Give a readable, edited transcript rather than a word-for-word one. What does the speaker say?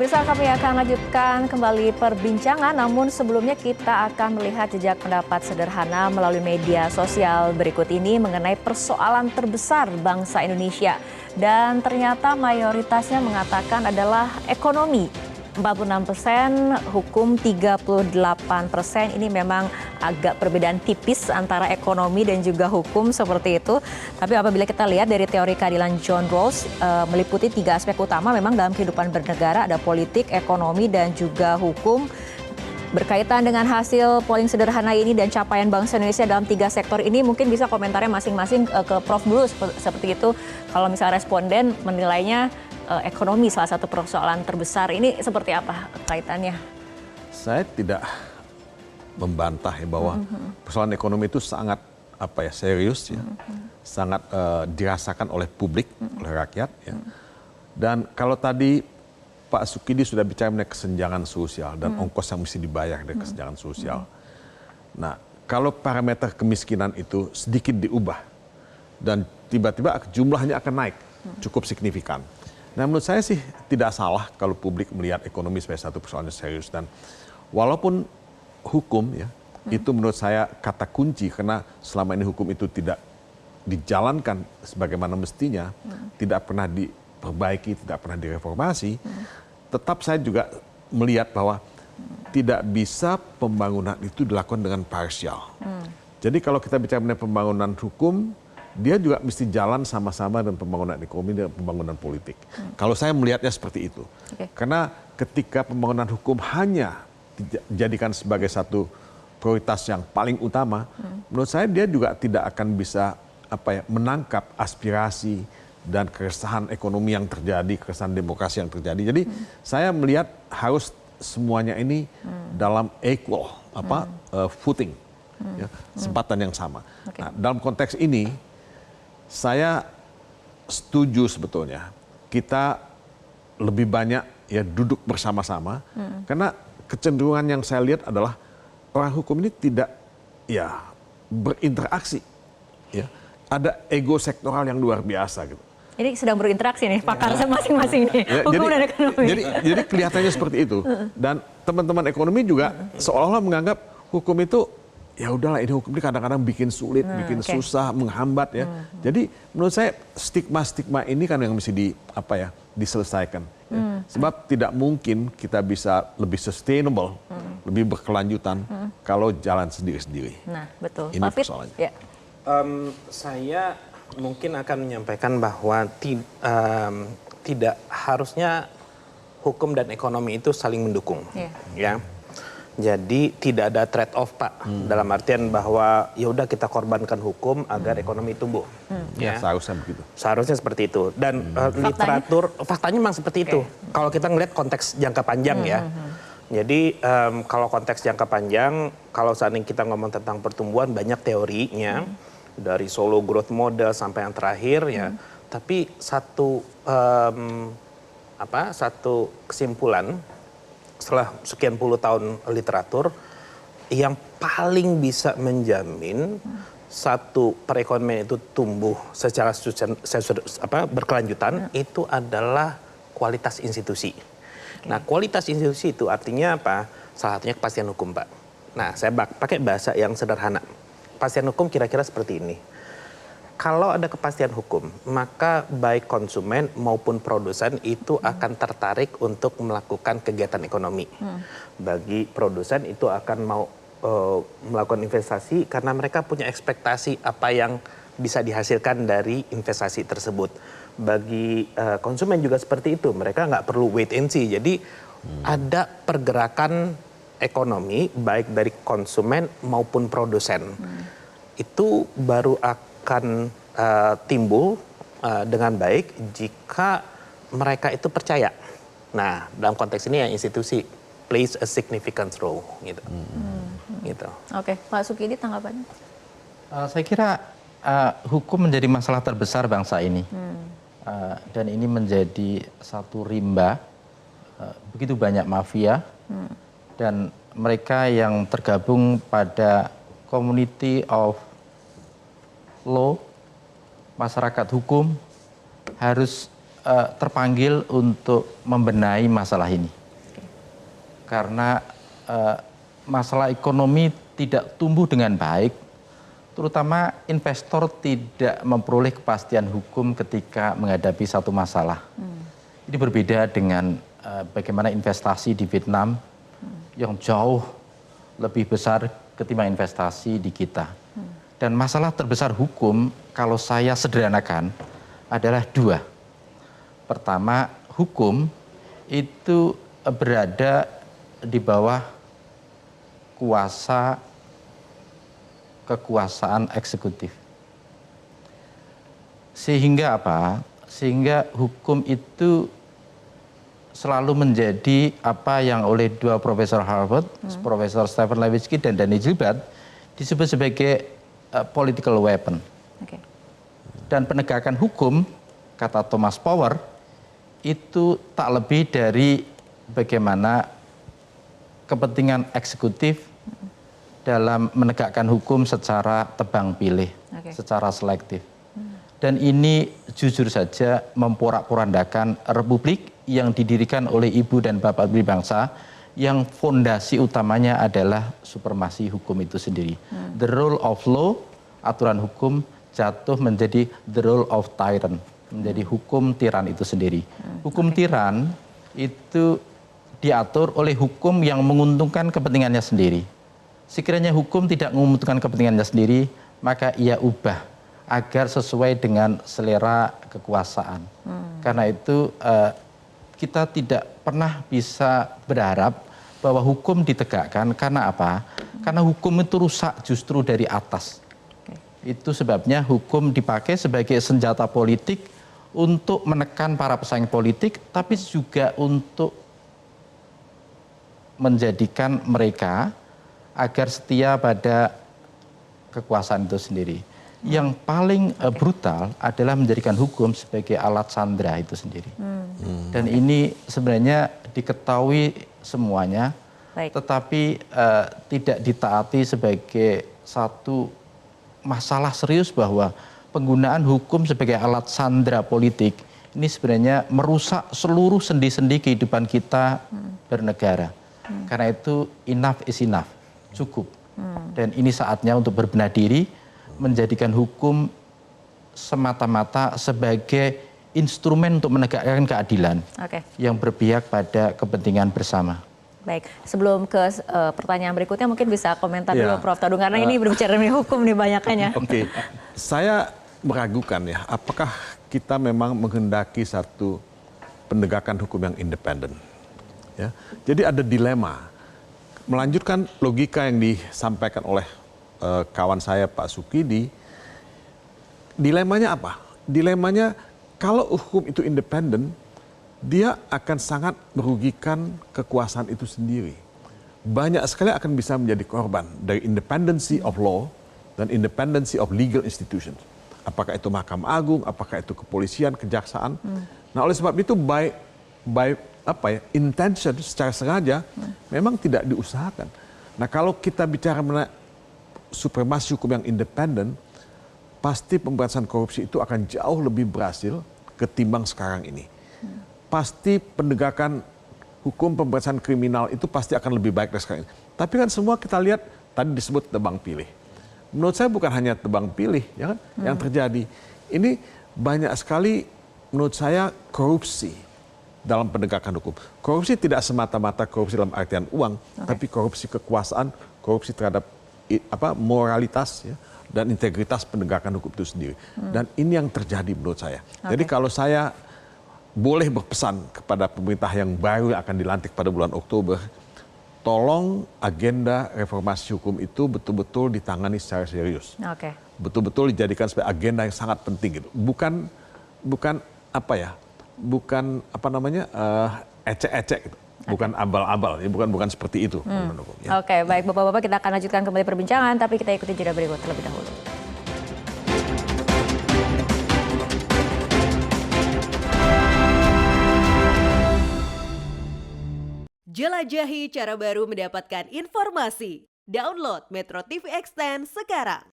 Pemirsa, kami akan lanjutkan kembali perbincangan, namun sebelumnya kita akan melihat jejak pendapat sederhana melalui media sosial berikut ini mengenai persoalan terbesar bangsa Indonesia. Dan ternyata mayoritasnya mengatakan adalah ekonomi. 46%, hukum 38%. Ini memang agak perbedaan tipis antara ekonomi dan juga hukum seperti itu. Tapi apabila kita lihat dari teori keadilan John Rawls, meliputi 3 aspek utama memang dalam kehidupan bernegara, ada politik, ekonomi, dan juga hukum. Berkaitan dengan hasil polling sederhana ini dan capaian bangsa Indonesia dalam 3 sektor ini, mungkin bisa komentarnya masing-masing ke Prof dulu seperti itu. Kalau misalnya responden menilainya ekonomi salah satu persoalan terbesar, ini seperti apa kaitannya? Saya tidak membantah ya bahwa persoalan ekonomi itu sangat serius ya, sangat dirasakan oleh publik, oleh rakyat ya. Dan kalau tadi Pak Sukidi sudah bicara mengenai kesenjangan sosial dan ongkos yang mesti dibayar dari kesenjangan sosial. Nah, kalau parameter kemiskinan itu sedikit diubah dan tiba-tiba jumlahnya akan naik cukup signifikan. Nah, menurut saya sih tidak salah kalau publik melihat ekonomi sebagai satu persoalan yang serius, dan walaupun hukum ya itu menurut saya kata kunci, karena selama ini hukum itu tidak dijalankan sebagaimana mestinya, tidak pernah diperbaiki, tidak pernah direformasi. Tetap saya juga melihat bahwa tidak bisa pembangunan itu dilakukan dengan parsial. Jadi kalau kita bicara mengenai pembangunan hukum, dia juga mesti jalan sama-sama dengan pembangunan ekonomi dan pembangunan politik. Kalau saya melihatnya seperti itu. Karena ketika pembangunan hukum hanya dijadikan sebagai satu prioritas yang paling utama, menurut saya dia juga tidak akan bisa menangkap aspirasi dan keresahan ekonomi yang terjadi, keresahan demokrasi yang terjadi. Jadi saya melihat harus semuanya ini dalam equal footing, ya, kesempatan yang sama. Nah, dalam konteks ini saya setuju sebetulnya kita lebih banyak ya duduk bersama-sama, karena kecenderungan yang saya lihat adalah orang hukum ini tidak ya berinteraksi, ya ada ego sektoral yang luar biasa gitu. Ini sedang berinteraksi nih pakar masing-masing nih, ya, hukum dan ekonomi. Jadi kelihatannya seperti itu, dan teman-teman ekonomi juga seolah-olah menganggap hukum itu ya udahlah, ini hukum ini kadang-kadang bikin sulit, bikin susah, menghambat ya. Jadi menurut saya stigma-stigma ini kan yang mesti diselesaikan. Ya. Sebab tidak mungkin kita bisa lebih sustainable, lebih berkelanjutan kalau jalan sendiri-sendiri. Nah, betul. Ini persoalannya. Ya. Saya mungkin akan menyampaikan bahwa tidak harusnya hukum dan ekonomi itu saling mendukung. Ya. Jadi tidak ada trade off, Pak, dalam artian bahwa ya udah kita korbankan hukum agar ekonomi tumbuh. Ya, seharusnya begitu. Seharusnya seperti itu. Dan faktanya memang seperti itu. Kalau kita ngelihat konteks jangka panjang ya. Jadi kalau konteks jangka panjang, kalau saat ini kita ngomong tentang pertumbuhan, banyak teorinya dari Solo Growth Model sampai yang terakhir ya. Tapi satu kesimpulan setelah sekian puluh tahun literatur, yang paling bisa menjamin satu perekonomian itu tumbuh secara berkelanjutan itu adalah kualitas institusi. Nah, kualitas institusi itu artinya apa? Salah satunya kepastian hukum, Pak. Nah, saya pakai bahasa yang sederhana. Kepastian hukum kira-kira seperti ini. Kalau ada kepastian hukum, maka baik konsumen maupun produsen itu akan tertarik untuk melakukan kegiatan ekonomi. Bagi produsen itu akan mau melakukan investasi karena mereka punya ekspektasi apa yang bisa dihasilkan dari investasi tersebut. Bagi konsumen juga seperti itu, mereka nggak perlu wait and see. Jadi ada pergerakan ekonomi baik dari konsumen maupun produsen. Itu baru akan timbul dengan baik jika mereka itu percaya. Nah, dalam konteks ini ya institusi plays a significant role gitu. Gitu. Oke, Pak Sukidi tanggapannya? Saya kira hukum menjadi masalah terbesar bangsa ini. Dan ini menjadi satu rimba begitu banyak mafia dan mereka yang tergabung pada community of law, masyarakat hukum harus terpanggil untuk membenahi masalah ini. Karena masalah ekonomi tidak tumbuh dengan baik, terutama investor tidak memperoleh kepastian hukum ketika menghadapi satu masalah. Ini berbeda dengan bagaimana investasi di Vietnam yang jauh lebih besar ketimbang investasi di kita. Dan masalah terbesar hukum, kalau saya sederhanakan, adalah dua. Pertama, hukum itu berada di bawah kekuasaan eksekutif. Sehingga apa? Sehingga hukum itu selalu menjadi apa yang oleh dua profesor Harvard, Profesor Stephen Levitsky dan Danny Gilbert, disebut sebagai political weapon. Oke. Dan penegakan hukum, kata Thomas Power, itu tak lebih dari bagaimana kepentingan eksekutif dalam menegakkan hukum secara tebang pilih, secara selektif. Dan ini jujur saja memporak-porandakan republik yang didirikan oleh ibu dan bapak bangsa, yang fondasi utamanya adalah supremasi hukum itu sendiri. The rule of law, aturan hukum, jatuh menjadi the rule of tyrant, menjadi hukum tiran itu sendiri. Hukum tiran itu diatur oleh hukum yang menguntungkan kepentingannya sendiri. Sekiranya hukum tidak menguntungkan kepentingannya sendiri, maka ia ubah agar sesuai dengan selera kekuasaan. Karena itu kita tidak pernah bisa berharap bahwa hukum ditegakkan. Karena apa? Karena hukum itu rusak justru dari atas. Itu sebabnya hukum dipakai sebagai senjata politik untuk menekan para pesaing politik, tapi juga untuk menjadikan mereka agar setia pada kekuasaan itu sendiri. Yang paling brutal adalah menjadikan hukum sebagai alat sandera itu sendiri. Dan ini sebenarnya diketahui semuanya, tetapi tidak ditaati sebagai satu masalah serius bahwa penggunaan hukum sebagai alat sandera politik ini sebenarnya merusak seluruh sendi-sendi kehidupan kita bernegara. Karena itu enough is enough, cukup. Dan ini saatnya untuk berbenah diri, menjadikan hukum semata-mata sebagai instrumen untuk menegakkan keadilan yang berpihak pada kepentingan bersama. Baik, sebelum ke pertanyaan berikutnya mungkin bisa komentar dulu Prof. Todung, karena ini berbicara mengenai hukum nih banyakannya. Oke, saya meragukan ya, apakah kita memang menghendaki satu penegakan hukum yang independen. Ya. Jadi ada dilema. Melanjutkan logika yang disampaikan oleh kawan saya Pak Sukidi, dilemanya apa? Dilemanya kalau hukum itu independen, dia akan sangat merugikan kekuasaan itu sendiri. Banyak sekali akan bisa menjadi korban dari independency of law dan independency of legal institutions. Apakah itu Mahkamah Agung, apakah itu kepolisian, kejaksaan. Nah, oleh sebab itu intention secara sengaja memang tidak diusahakan. Nah, kalau kita bicara mengenai supremasi hukum yang independen, pasti pemberantasan korupsi itu akan jauh lebih berhasil ketimbang sekarang ini. Pasti penegakan hukum pemberantasan kriminal itu pasti akan lebih baik dari sekarang ini. Tapi kan semua kita lihat tadi disebut tebang pilih. Menurut saya bukan hanya tebang pilih, ya kan? Yang terjadi ini banyak sekali menurut saya korupsi dalam penegakan hukum. Korupsi tidak semata-mata korupsi dalam artian uang, tapi korupsi kekuasaan, korupsi terhadap moralitas ya, dan integritas penegakan hukum itu sendiri. Dan ini yang terjadi menurut saya. Jadi kalau saya boleh berpesan kepada pemerintah yang baru yang akan dilantik pada bulan Oktober, tolong agenda reformasi hukum itu betul-betul ditangani secara serius. Betul-betul dijadikan sebagai agenda yang sangat penting gitu. Bukan ecek-ecek gitu. Bukan abal-abal, ya, bukan seperti itu. Ya. Oke, baik Bapak-Bapak, kita akan lanjutkan kembali perbincangan, tapi kita ikuti jeda berikut terlebih dahulu. Jelajahi cara baru mendapatkan informasi. Download Metro TV Extend sekarang.